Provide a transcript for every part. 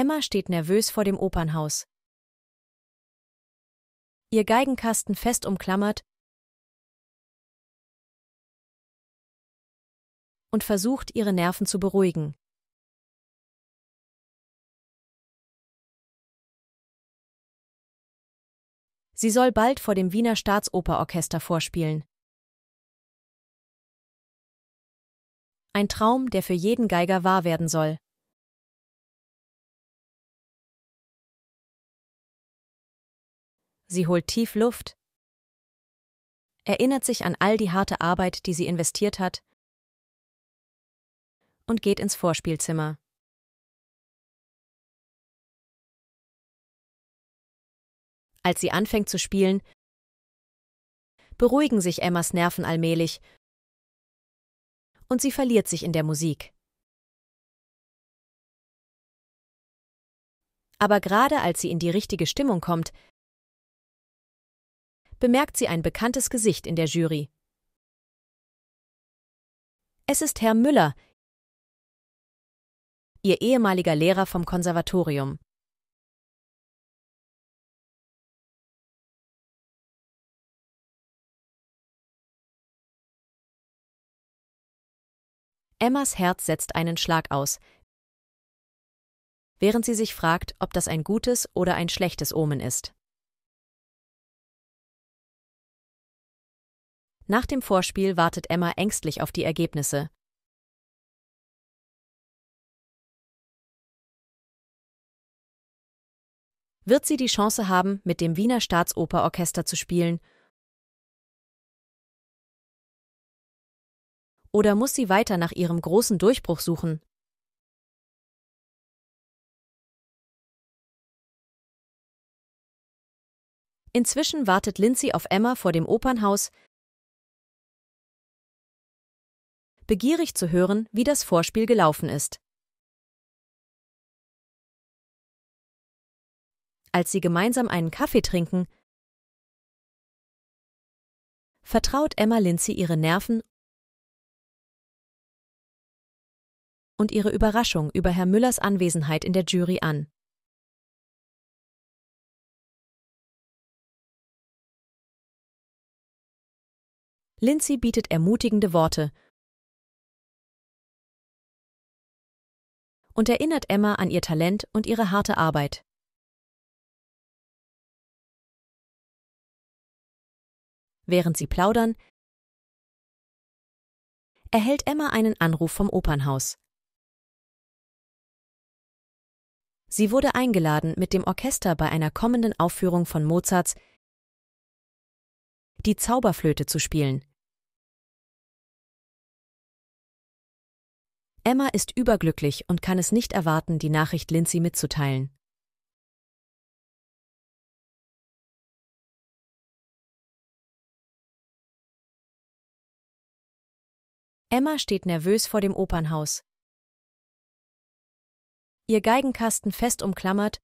Emma steht nervös vor dem Opernhaus. Ihr Geigenkasten fest umklammert und versucht, ihre Nerven zu beruhigen. Sie soll bald vor dem Wiener Staatsoperorchester vorspielen. Ein Traum, der für jeden Geiger wahr werden soll. Sie holt tief Luft, erinnert sich an all die harte Arbeit, die sie investiert hat, und geht ins Vorspielzimmer. Als sie anfängt zu spielen, beruhigen sich Emmas Nerven allmählich und sie verliert sich in der Musik. Aber gerade als sie in die richtige Stimmung kommt, bemerkt sie ein bekanntes Gesicht in der Jury. Es ist Herr Müller, ihr ehemaliger Lehrer vom Konservatorium. Emmas Herz setzt einen Schlag aus, während sie sich fragt, ob das ein gutes oder ein schlechtes Omen ist. Nach dem Vorspiel wartet Emma ängstlich auf die Ergebnisse. Wird sie die Chance haben, mit dem Wiener Staatsoperorchester zu spielen? Oder muss sie weiter nach ihrem großen Durchbruch suchen? Inzwischen wartet Lindsay auf Emma vor dem Opernhaus, begierig zu hören, wie das Vorspiel gelaufen ist. Als sie gemeinsam einen Kaffee trinken, vertraut Emma Lindsay ihre Nerven und ihre Überraschung über Herr Müllers Anwesenheit in der Jury an. Lindsay bietet ermutigende Worte und erinnert Emma an ihr Talent und ihre harte Arbeit. Während sie plaudern, erhält Emma einen Anruf vom Opernhaus. Sie wurde eingeladen, mit dem Orchester bei einer kommenden Aufführung von Mozarts die Zauberflöte zu spielen. Emma ist überglücklich und kann es nicht erwarten, die Nachricht Lindsay mitzuteilen. Emma steht nervös vor dem Opernhaus. Ihr Geigenkasten fest umklammert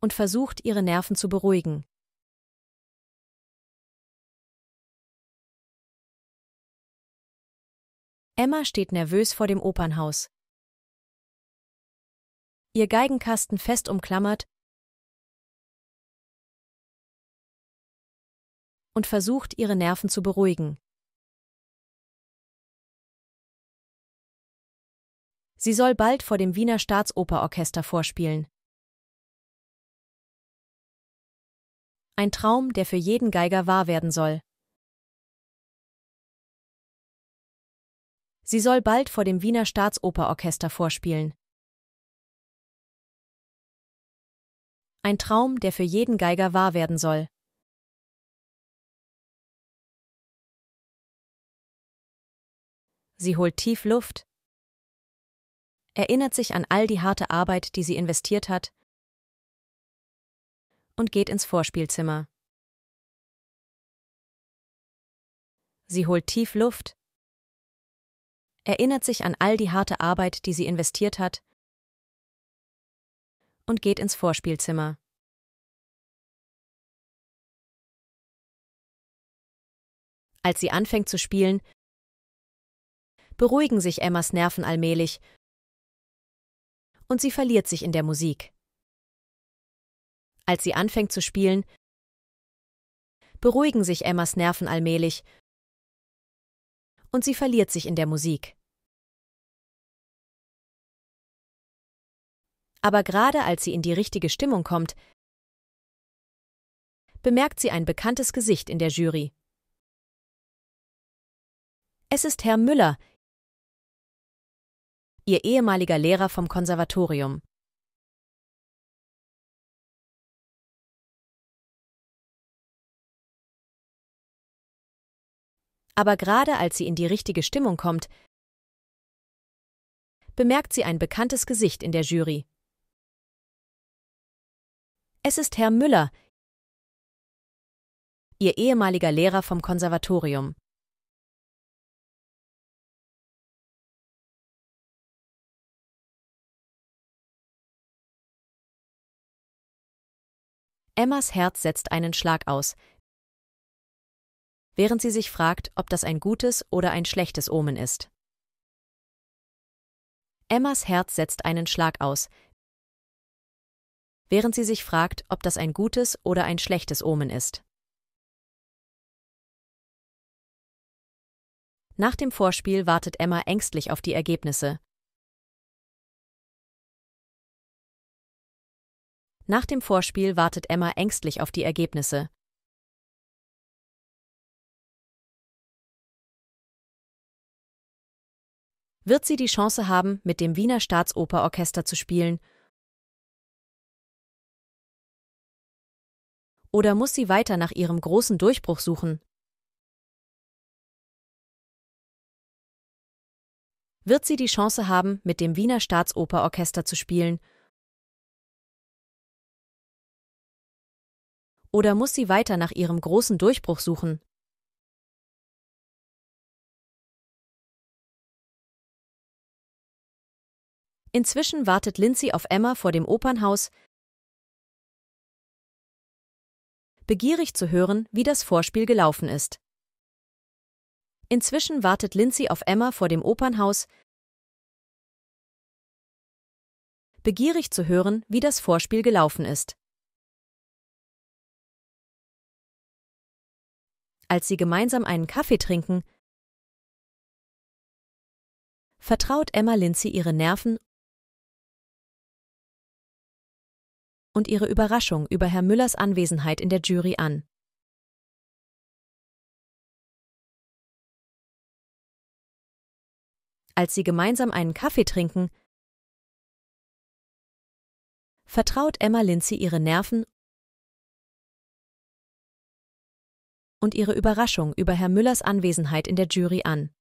und versucht, ihre Nerven zu beruhigen. Emma steht nervös vor dem Opernhaus. Ihr Geigenkasten fest umklammert und versucht, ihre Nerven zu beruhigen. Sie soll bald vor dem Wiener Staatsoperorchester vorspielen. Ein Traum, der für jeden Geiger wahr werden soll. Sie soll bald vor dem Wiener Staatsoperorchester vorspielen. Ein Traum, der für jeden Geiger wahr werden soll. Sie holt tief Luft, erinnert sich an all die harte Arbeit, die sie investiert hat, und geht ins Vorspielzimmer. Sie holt tief Luft, erinnert sich an all die harte Arbeit, die sie investiert hat, und geht ins Vorspielzimmer. Als sie anfängt zu spielen, beruhigen sich Emmas Nerven allmählich und sie verliert sich in der Musik. Als sie anfängt zu spielen, beruhigen sich Emmas Nerven allmählich und sie verliert sich in der Musik. Aber gerade als sie in die richtige Stimmung kommt, bemerkt sie ein bekanntes Gesicht in der Jury. Es ist Herr Müller, ihr ehemaliger Lehrer vom Konservatorium. Aber gerade als sie in die richtige Stimmung kommt, bemerkt sie ein bekanntes Gesicht in der Jury. Es ist Herr Müller, ihr ehemaliger Lehrer vom Konservatorium. Emmas Herz setzt einen Schlag aus, während sie sich fragt, ob das ein gutes oder ein schlechtes Omen ist. Emmas Herz setzt einen Schlag aus, während sie sich fragt, ob das ein gutes oder ein schlechtes Omen ist. Nach dem Vorspiel wartet Emma ängstlich auf die Ergebnisse. Nach dem Vorspiel wartet Emma ängstlich auf die Ergebnisse. Wird sie die Chance haben, mit dem Wiener Staatsoperorchester zu spielen? Oder muss sie weiter nach ihrem großen Durchbruch suchen? Wird sie die Chance haben, mit dem Wiener Staatsoperorchester zu spielen? Oder muss sie weiter nach ihrem großen Durchbruch suchen? Inzwischen wartet Lindsay auf Emma vor dem Opernhaus, begierig zu hören, wie das Vorspiel gelaufen ist. Inzwischen wartet Lindsay auf Emma vor dem Opernhaus, begierig zu hören, wie das Vorspiel gelaufen ist. Als sie gemeinsam einen Kaffee trinken, vertraut Emma Lindsay ihre Nerven und ihre Überraschung über Herr Müllers Anwesenheit in der Jury an. Als sie gemeinsam einen Kaffee trinken, vertraut Emma Lindsay ihre Nerven und ihre Überraschung über Herr Müllers Anwesenheit in der Jury an.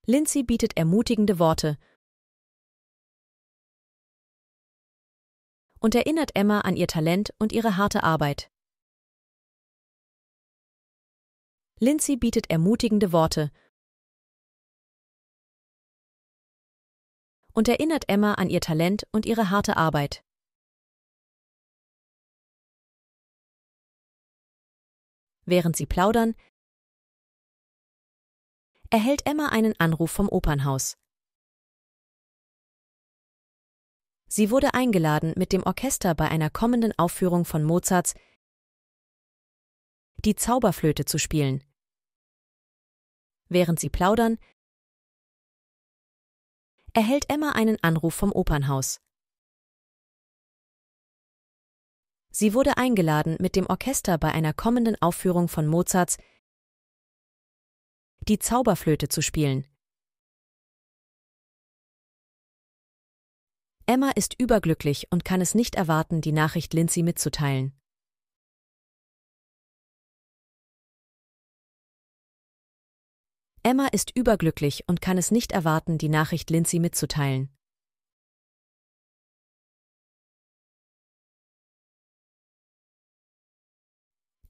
Lindsay bietet ermutigende Worte und erinnert Emma an ihr Talent und ihre harte Arbeit. Lindsay bietet ermutigende Worte und erinnert Emma an ihr Talent und ihre harte Arbeit. Während sie plaudern, erhält Emma einen Anruf vom Opernhaus. Sie wurde eingeladen, mit dem Orchester bei einer kommenden Aufführung von Mozarts Die Zauberflöte zu spielen. Während sie plaudern, erhält Emma einen Anruf vom Opernhaus. Sie wurde eingeladen, mit dem Orchester bei einer kommenden Aufführung von Mozarts Die Zauberflöte zu spielen. Emma ist überglücklich und kann es nicht erwarten, die Nachricht Lindsay mitzuteilen. Emma ist überglücklich und kann es nicht erwarten, die Nachricht Lindsay mitzuteilen.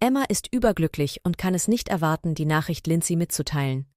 Emma ist überglücklich und kann es nicht erwarten, die Nachricht Lindsay mitzuteilen.